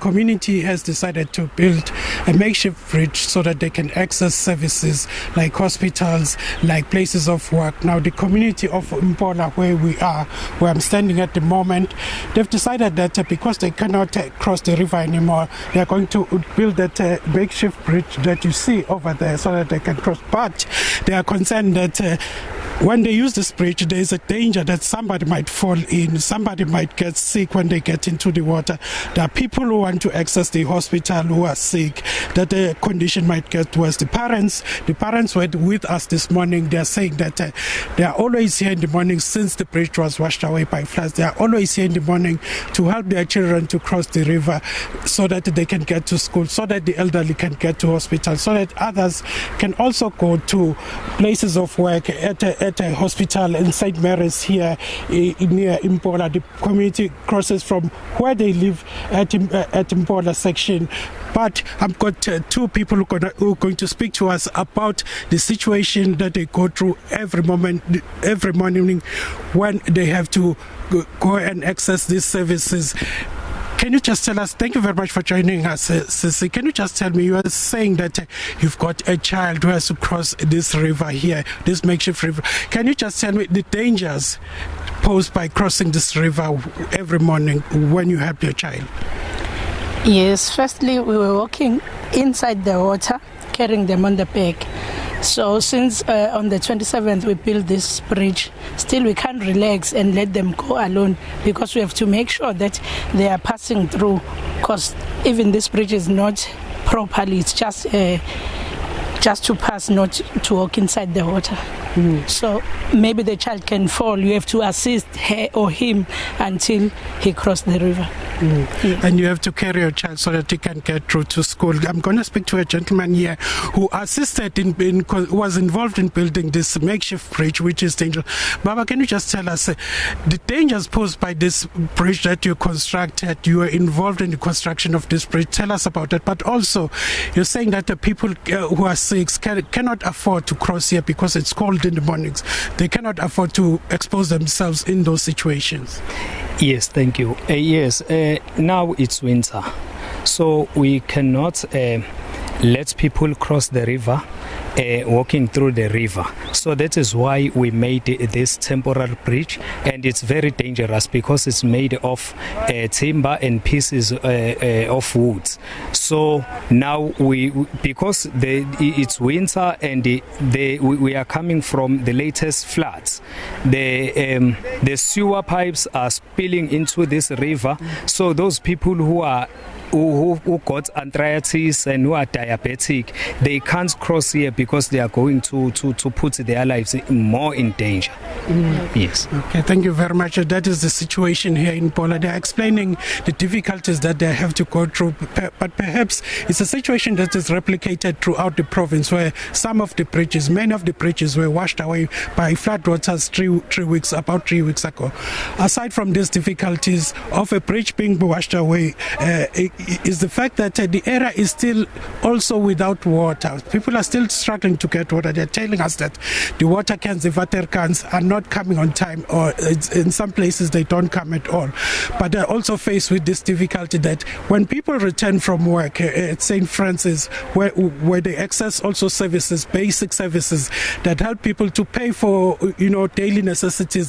Community has decided to build a makeshift bridge so that they can access services like hospitals, like places of work. Now, the community of Mpola, where I'm standing at the moment, they've decided that because they cannot cross the river anymore, they're going to build that makeshift bridge that you see over there so that they can cross. But they are concerned that when they use this bridge, there is a danger that somebody might fall in, somebody might get sick when they get into the water. There are people who want to access the hospital who are sick, that the condition might get worse. The parents were with us this morning. They are saying that they are always here in the morning since the bridge was washed away by floods. They are always here in the morning to help their children to cross the river so that they can get to school, so that the elderly can get to hospital, so that others can also go to places of work at a hospital in St. Mary's here near Mpola. The community crosses from where they live at Mpola section. But I've got two people who are going to speak to us about the situation that they go through every morning when they have to go and access these services. Can you just tell us, thank you very much for joining us, Sisi. Can you just tell me, you are saying that you've got a child who has to cross this river here, this makeshift river. Can you just tell me the dangers posed by crossing this river every morning when you help your child? Yes, firstly, we were walking inside the water, carrying them on the back. So since on the 27th we built this bridge, still we can't relax and let them go alone because we have to make sure that they are passing through, because even this bridge is not properly, it's just to pass, not to walk inside the water. So maybe the child can fall. You have to assist her or him until he crossed the river. Yes. And you have to carry your child so that he can get through to school. I'm going to speak to a gentleman here who assisted was involved in building this makeshift bridge, which is dangerous. Baba, can you just tell us the dangers posed by this bridge that you constructed? You were involved in the construction of this bridge. Tell us about it. But also, you're saying that the people who are sick cannot afford to cross here because it's cold in the mornings. They cannot afford to expose themselves in those situations. Yes, thank you. Yes, now it's winter, so we cannot let people cross the river walking through the river. So that is why we made this temporary bridge, and it's very dangerous because it's made of timber and pieces of wood. So now because it's winter and we are coming from the latest floods, the sewer pipes are spilling into this river. So those people who got arthritis and who are diabetic, they can't cross here because they are going to put their lives more in danger. Yes. Okay, thank you very much. That is the situation here in Mpola. They are explaining the difficulties that they have to go through, but perhaps it's a situation that is replicated throughout the province, where many of the bridges were washed away by floodwaters about 3 weeks ago. Aside from these difficulties of a bridge being washed away, is the fact that the area is still also without water. People are still struggling to get water. They're telling us that the water cans, the water cans, are not coming on time, or in some places they don't come at all. But they're also faced with this difficulty that when people return from work at St. Francis, where they access also services, basic services that help people to pay for daily necessities,